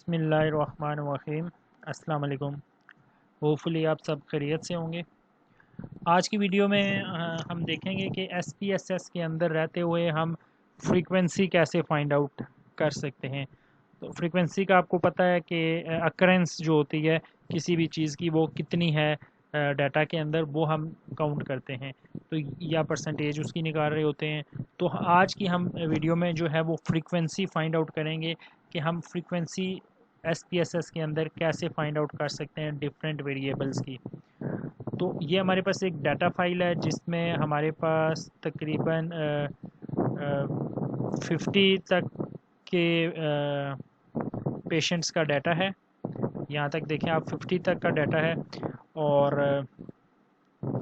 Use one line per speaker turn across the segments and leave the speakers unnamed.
बिस्मिल्लाहिर्रहमानिर्रहीम। अस्सलाम वालेकुम। होपफुली आप सब खैरियत से होंगे। आज की वीडियो में हम देखेंगे कि SPSS के अंदर रहते हुए हम फ्रीक्वेंसी कैसे फाइंड आउट कर सकते हैं। तो फ्रीक्वेंसी का आपको पता है कि अकरेंस जो होती है किसी भी चीज़ की वो कितनी है डाटा के अंदर, वो हम काउंट करते हैं तो या परसेंटेज उसकी निकाल रहे होते हैं। तो आज की हम वीडियो में जो है वो फ्रीक्वेंसी फाइंड आउट करेंगे कि हम फ्रीक्वेंसी SPSS के अंदर कैसे फाइंड आउट कर सकते हैं डिफरेंट वेरिएबल्स की। तो ये हमारे पास एक डाटा फाइल है जिसमें हमारे पास तकरीबन 50 तक के पेशेंट्स का डाटा है। यहाँ तक देखें आप 50 तक का डाटा है और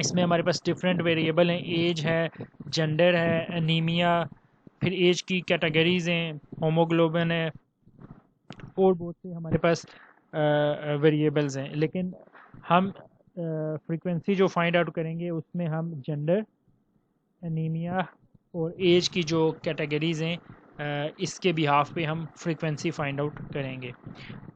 इसमें हमारे पास डिफरेंट वेरिएबल हैं। एज है, जेंडर है, एनीमिया, फिर एज की कैटेगरीज हैं, होमोग्लोबिन है और बहुत से हमारे पास वेरिएबल्स हैं। लेकिन हम फ्रीक्वेंसी जो फाइंड आउट करेंगे उसमें हम जेंडर, एनीमिया और एज की जो कैटेगरीज़ हैं इसके बिहाफ पे हम फ्रीक्वेंसी फाइंड आउट करेंगे।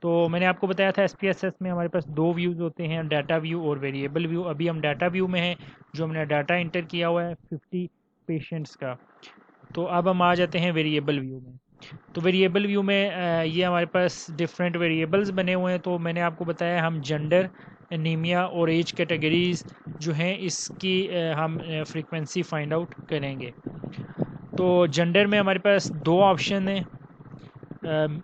तो मैंने आपको बताया था SPSS में हमारे पास दो व्यूज़ होते हैं, डाटा व्यू और वेरिएबल व्यू। अभी हम डाटा व्यू में हैं, जो हमने डाटा इंटर किया हुआ है 50 पेशेंट्स का। तो अब हम आ जाते हैं वेरिएबल व्यू में। तो वेरिएबल व्यू में ये हमारे पास डिफरेंट वेरिएबल्स बने हुए हैं। तो मैंने आपको बताया हम जेंडर, एनीमिया और एज कैटेगरीज जो हैं इसकी हम फ्रीक्वेंसी फाइंड आउट करेंगे। तो जेंडर में हमारे पास दो ऑप्शन हैं।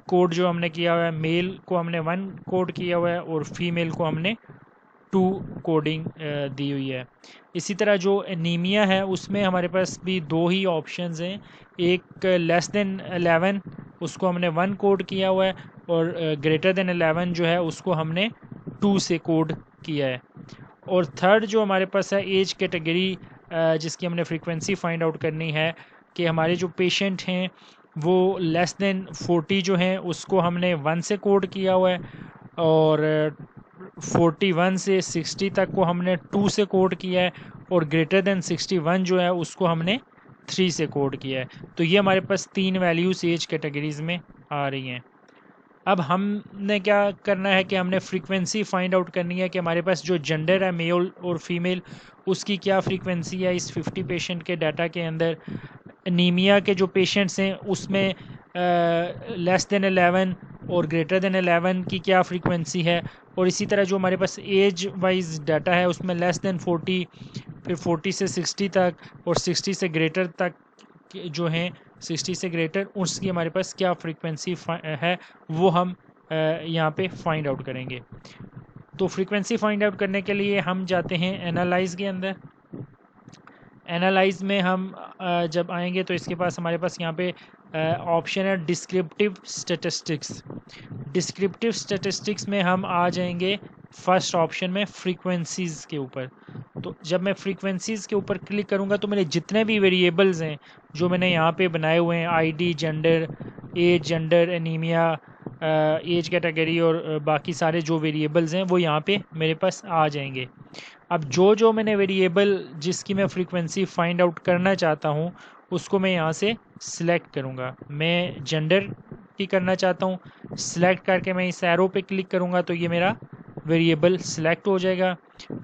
कोड जो हमने किया हुआ है, मेल को हमने 1 कोड किया हुआ है और फीमेल को हमने 2 कोडिंग दी हुई है। इसी तरह जो एनीमिया है उसमें हमारे पास भी दो ही ऑप्शंस हैं। एक लेस देन 11 उसको हमने 1 कोड किया हुआ है और ग्रेटर देन 11 जो है उसको हमने 2 से कोड किया है। और थर्ड जो हमारे पास है एज कैटेगरी, जिसकी हमने फ्रीक्वेंसी फाइंड आउट करनी है कि हमारे जो पेशेंट हैं वो लेस देन 40 जो हैं उसको हमने 1 से कोड किया हुआ है और 41 से 60 तक को हमने 2 से कोड किया है और ग्रेटर देन 61 जो है उसको हमने 3 से कोड किया है। तो ये हमारे पास 3 वैल्यूज़ एज कैटेगरीज़ में आ रही हैं। अब हमने क्या करना है कि हमने फ्रीक्वेंसी फाइंड आउट करनी है कि हमारे पास जो जेंडर है मेल और फीमेल उसकी क्या फ्रीक्वेंसी है इस 50 पेशेंट के डाटा के अंदर। एनीमिया के जो पेशेंट्स हैं उसमें लेस देन 11 और ग्रेटर देन 11 की क्या फ्रीक्वेंसी है। और इसी तरह जो हमारे पास एज वाइज डाटा है उसमें लेस देन 40, फिर 40 से 60 तक और 60 से ग्रेटर तक जो हैं 60 से ग्रेटर उसकी हमारे पास क्या फ्रीक्वेंसी है वो हम यहाँ पे फाइंड आउट करेंगे। तो फ्रीक्वेंसी फाइंड आउट करने के लिए हम जाते हैं एनालाइज के अंदर। एनालाइज में हम जब आएंगे तो इसके पास हमारे पास यहाँ पे ऑप्शन है डिस्क्रिप्टिव स्टैटिस्टिक्स। डिस्क्रिप्टिव स्टैटिस्टिक्स में हम आ जाएंगे फर्स्ट ऑप्शन में फ्रीक्वेंसीज़ के ऊपर। तो जब मैं फ्रीक्वेंसीज़ के ऊपर क्लिक करूँगा तो मेरे जितने भी वेरिएबल्स हैं जो मैंने यहाँ पे बनाए हुए हैं, ID, gender, anaemia, age category और बाकी सारे जो वेरिएबल्स हैं वो यहाँ पे मेरे पास आ जाएंगे। अब जो मैंने वेरिएबल जिसकी मैं फ्रीक्वेंसी फाइंड आउट करना चाहता हूँ उसको मैं यहाँ से सिलेक्ट करूँगा। मैं जेंडर की करना चाहता हूँ, सिलेक्ट करके मैं इस एरो पे क्लिक करूँगा तो ये मेरा वेरिएबल सिलेक्ट हो जाएगा।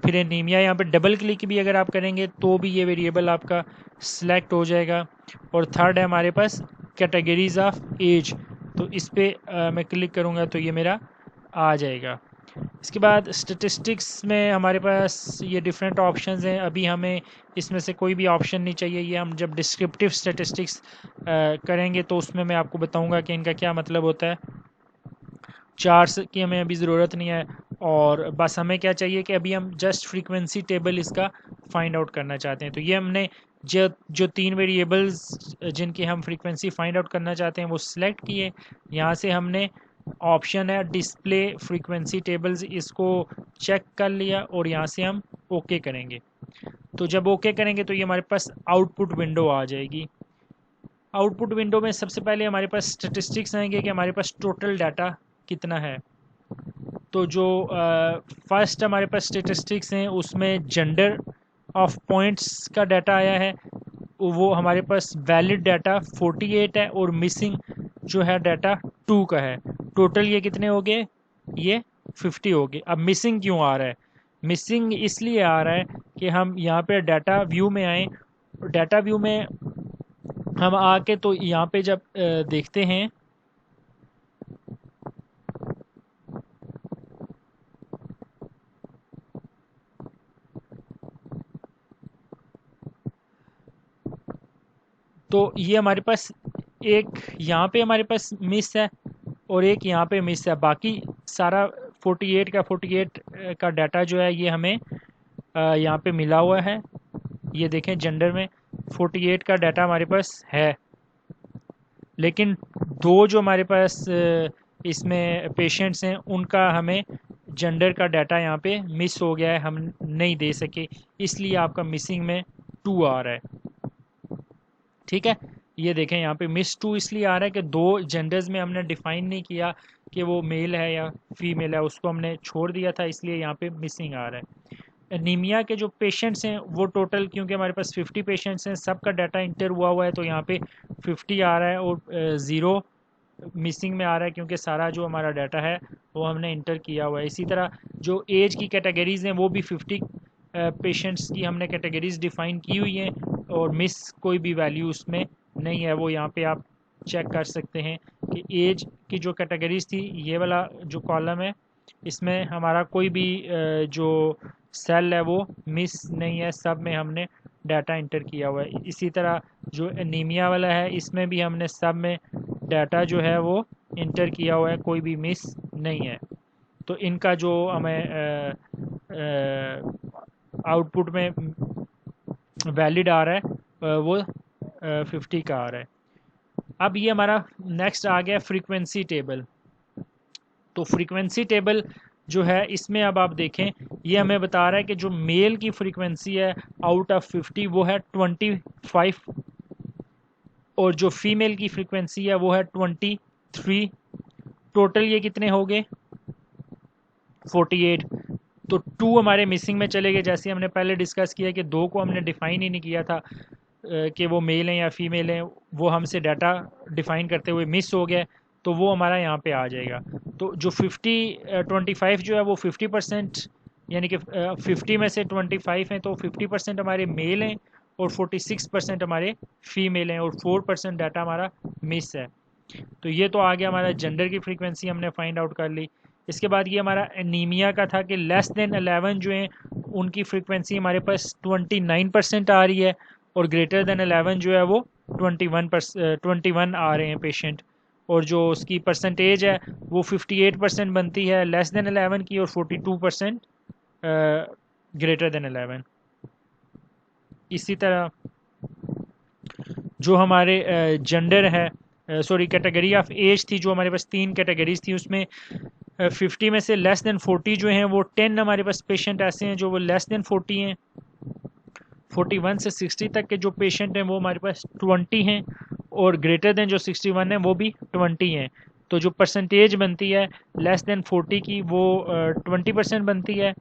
फिर एनीमिया यहाँ पे डबल क्लिक भी अगर आप करेंगे तो भी ये वेरिएबल आपका सिलेक्ट हो जाएगा। और थर्ड है हमारे पास कैटेगरीज ऑफ एज, तो इस पर मैं क्लिक करूँगा तो ये मेरा आ जाएगा। इसके बाद स्टैटिस्टिक्स में हमारे पास ये डिफरेंट ऑप्शंस हैं। अभी हमें इसमें से कोई भी ऑप्शन नहीं चाहिए। ये हम जब डिस्क्रिप्टिव स्टैटिस्टिक्स करेंगे तो उसमें मैं आपको बताऊंगा कि इनका क्या मतलब होता है। चार्ट्स की हमें अभी ज़रूरत नहीं है और बस हमें क्या चाहिए कि अभी हम जस्ट फ्रीक्वेंसी टेबल इसका फाइंड आउट करना चाहते हैं। तो ये हमने जो 3 वेरिएबल्स जिनकी हम फ्रीक्वेंसी फाइंड आउट करना चाहते हैं वो सिलेक्ट किए। यहाँ से हमने ऑप्शन है डिस्प्ले फ्रीक्वेंसी टेबल्स, इसको चेक कर लिया और यहाँ से हम ओके करेंगे। तो जब ओके करेंगे तो ये हमारे पास आउटपुट विंडो आ जाएगी। आउटपुट विंडो में सबसे पहले हमारे पास स्टैटिस्टिक्स आएंगे कि हमारे पास टोटल डाटा कितना है। तो जो फर्स्ट हमारे पास स्टैटिस्टिक्स हैं उसमें जेंडर ऑफ पॉइंट्स का डाटा आया है, वो हमारे पास वैलिड डाटा 48 है और मिसिंग जो है डाटा 2 का है। टोटल ये कितने हो गए, ये 50 हो गए। अब मिसिंग क्यों आ रहा है, मिसिंग इसलिए आ रहा है कि हम यहाँ पे डाटा व्यू में आए, डाटा व्यू में हम आके तो यहाँ पे जब देखते हैं तो ये हमारे पास एक यहाँ पे हमारे पास मिस है और एक यहाँ पे मिस है, बाकी सारा 48 का 48 का डाटा जो है ये हमें यहाँ पे मिला हुआ है। ये देखें जेंडर में 48 का डाटा हमारे पास है, लेकिन दो जो हमारे पास इसमें पेशेंट्स हैं उनका हमें जेंडर का डाटा यहाँ पे मिस हो गया है, हम नहीं दे सके, इसलिए आपका मिसिंग में 2 आ रहा है। ठीक है, ये देखें यहाँ पे मिस 2 इसलिए आ रहा है कि दो जेंडर्स में हमने डिफाइन नहीं किया कि वो मेल है या फीमेल है, उसको हमने छोड़ दिया था, इसलिए यहाँ पे मिसिंग आ रहा है। एनीमिया के जो पेशेंट्स हैं वो टोटल, क्योंकि हमारे पास 50 पेशेंट्स हैं, सबका डाटा इंटर हुआ है, तो यहाँ पे 50 आ रहा है और 0 मिसिंग में आ रहा है, क्योंकि सारा जो हमारा डाटा है वो हमने इंटर किया हुआ है। इसी तरह जो एज की कैटेगरीज़ हैं वो भी 50 पेशेंट्स की हमने कैटेगरीज डिफ़ाइन की हुई हैं और मिस कोई भी वैल्यू उसमें नहीं है, वो यहाँ पे आप चेक कर सकते हैं कि एज की जो कैटेगरीज थी, ये वाला जो कॉलम है इसमें हमारा कोई भी जो सेल है वो मिस नहीं है, सब में हमने डाटा इंटर किया हुआ है। इसी तरह जो एनीमिया वाला है इसमें भी हमने सब में डाटा जो है वो इंटर किया हुआ है, कोई भी मिस नहीं है। तो इनका जो हमें आउटपुट में वैलिड आ रहा है वो 50 का आ रहा है। अब ये हमारा नेक्स्ट आ गया फ्रीक्वेंसी टेबल। तो फ्रीक्वेंसी टेबल जो है इसमें अब आप देखें ये हमें बता रहा है कि जो मेल की फ्रीक्वेंसी है आउट ऑफ 50 वो है 25 और जो फीमेल की फ्रीक्वेंसी है वो है 23। टोटल ये कितने हो गए 48। तो 2 हमारे मिसिंग में चले गए, जैसे हमने पहले डिस्कस किया कि 2 को हमने डिफ़ाइन ही नहीं किया था कि वो मेल हैं या फीमेल हैं, वो हमसे डाटा डिफ़ाइन करते हुए मिस हो गया, तो वो हमारा यहाँ पे आ जाएगा। तो जो 25 जो है वो 50%, यानी कि 50 में से 25 हैं तो 50% हमारे मेल हैं और 46% हमारे फीमेल हैं और 4% डाटा हमारा मिस है। तो ये तो आ गया हमारा जेंडर की फ्रीक्वेंसी हमने फाइंड आउट कर ली। इसके बाद ये हमारा एनीमिया का था कि लेस देन 11 जो हैं उनकी फ्रीक्वेंसी हमारे पास 29% आ रही है और ग्रेटर देन 11 जो है वो 21 आ रहे हैं पेशेंट, और जो उसकी परसेंटेज है वो 58% बनती है लेस देन 11 की और 42% ग्रेटर देन 11। इसी तरह जो हमारे जेंडर है सॉरी कैटेगरी ऑफ एज थी, जो हमारे पास 3 कैटेगरीज थी उसमें 50 में से लेस देन 40 जो हैं वो 10 हमारे पास पेशेंट ऐसे हैं जो वो लेस देन 40 हैं। 41 से 60 तक के जो पेशेंट हैं वो हमारे पास 20 हैं और ग्रेटर देन जो 61 है वो भी 20 हैं। तो जो परसेंटेज बनती है लेस देन 40 की वो 20% बनती है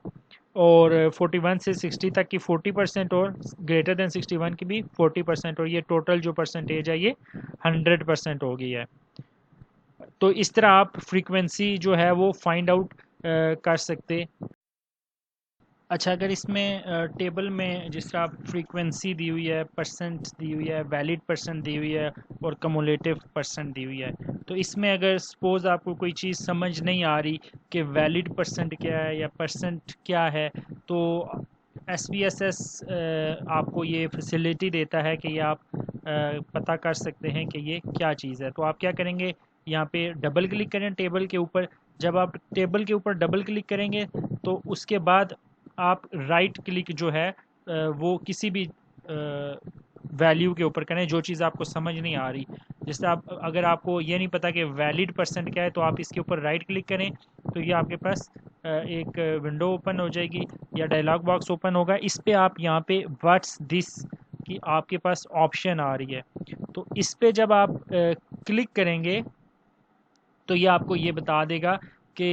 और 41 से 60 तक की 40% और ग्रेटर देन 61 की भी 40%, और ये टोटल जो परसेंटेज है ये 100% हो गई है। तो इस तरह आप फ्रीक्वेंसी जो है वो फाइंड आउट कर सकते। अच्छा, अगर इसमें टेबल में जिस तरह फ्रीक्वेंसी दी हुई है, परसेंट दी हुई है, वैलिड परसेंट दी हुई है और कमुलेटिव परसेंट दी हुई है, तो इसमें अगर सपोज़ आपको कोई चीज़ समझ नहीं आ रही कि वैलिड परसेंट क्या है या परसेंट क्या है, तो SPSS आपको ये फैसिलिटी देता है कि ये आप पता कर सकते हैं कि ये क्या चीज़ है। तो आप क्या करेंगे, यहाँ पे डबल क्लिक करें टेबल के ऊपर। जब आप टेबल के ऊपर डबल क्लिक करेंगे तो उसके बाद आप राइट क्लिक जो है वो किसी भी वैल्यू के ऊपर करें जो चीज़ आपको समझ नहीं आ रही। जैसे आप अगर आपको ये नहीं पता कि वैलिड परसेंट क्या है तो आप इसके ऊपर राइट क्लिक करें तो ये आपके पास एक विंडो ओपन हो जाएगी या डायलॉग बॉक्स ओपन होगा। इस पे आप यहाँ पे व्हाट्स दिस की आपके पास ऑप्शन आ रही है, तो इस पे जब आप क्लिक करेंगे तो ये आपको ये बता देगा कि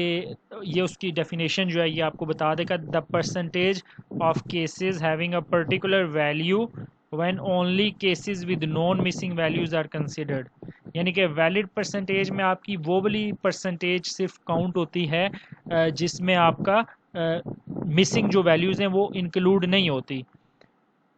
ये उसकी डेफिनेशन जो है ये आपको बता देगा, the percentage of cases having a particular value when only cases with non missing values are considered. यानी कि वैलिड परसेंटेज में आपकी वो वाली परसेंटेज सिर्फ काउंट होती है जिसमें आपका मिसिंग जो वैल्यूज़ हैं वो इंक्लूड नहीं होती।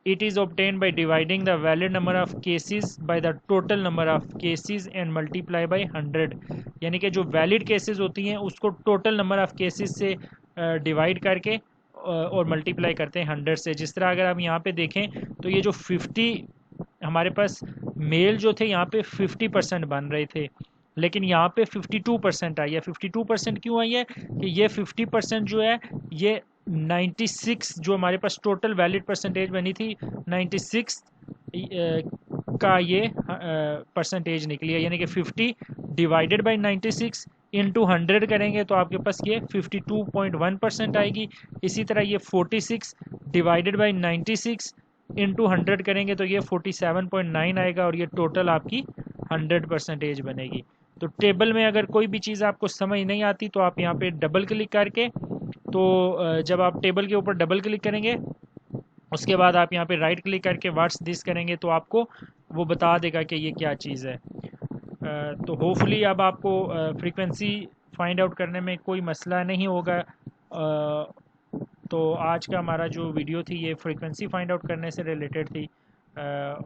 It is obtained by dividing the valid number of cases by the total number of cases and multiply by 100। यानी कि जो वैलिड केसेस होती हैं उसको टोटल नंबर ऑफ केसेस से डिवाइड करके और मल्टीप्लाई करते हैं 100 से। जिस तरह अगर आप यहाँ पे देखें तो ये जो 50 हमारे पास मेल जो थे यहाँ पे 50% बन रहे थे, लेकिन यहाँ पे 52% आई है। 52% क्यों आई है कि ये 50% जो है ये 96 जो हमारे पास टोटल वैलिड परसेंटेज बनी थी 96 का ये परसेंटेज निकली है। यानी कि 50 डिवाइडेड बाई 96 इंटू 100 करेंगे तो आपके पास ये 52.1% आएगी। इसी तरह ये 46 डिवाइडेड बाई 96 इंटू 100 करेंगे तो ये 47.9 आएगा और ये टोटल आपकी 100 परसेंटेज बनेगी। तो टेबल में अगर कोई भी चीज़ आपको समझ नहीं आती तो आप यहाँ पे डबल क्लिक करके, तो जब आप टेबल के ऊपर डबल क्लिक करेंगे उसके बाद आप यहाँ पे राइट क्लिक करके व्हाट्स दिस करेंगे तो आपको वो बता देगा कि ये क्या चीज़ है। तो होपफुली अब आपको फ्रीक्वेंसी फाइंड आउट करने में कोई मसला नहीं होगा। तो आज का हमारा जो वीडियो थी ये फ्रीक्वेंसी फाइंड आउट करने से रिलेटेड थी।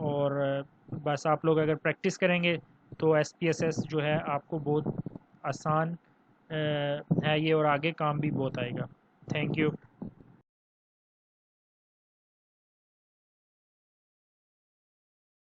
और बस आप लोग अगर प्रैक्टिस करेंगे तो SPSS जो है आपको बहुत आसान है ये और आगे काम भी बहुत आएगा। Thank you.